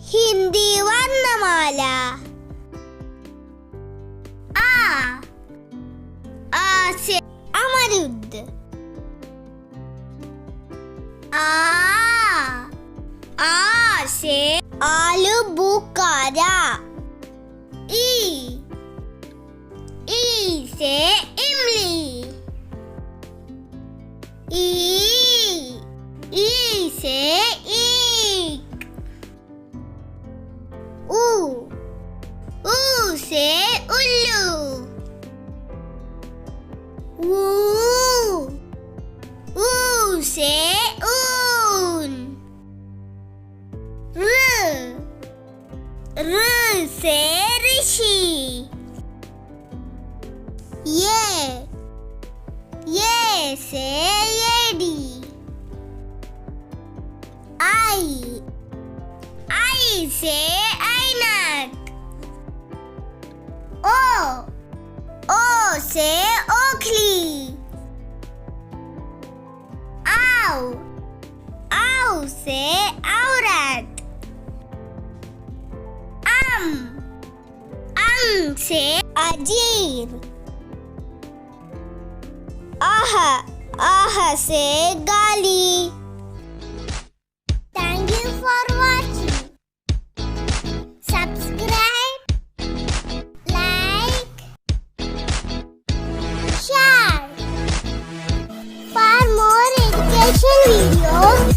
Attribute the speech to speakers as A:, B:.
A: हिंदी वर्णमाला। आ से अमरुद। आ से आलू बुखारा। ई से इमली। ई से ईख। ऊ से उल्लू। ऊ से ऊन। र से ऋषि। ये से येडी। आई से ऐनक। ओ से ओखली। आउ से औरत। अंग से अजीर। आह से गाली। Thank you for watching. Subscribe, like, share. For more education videos,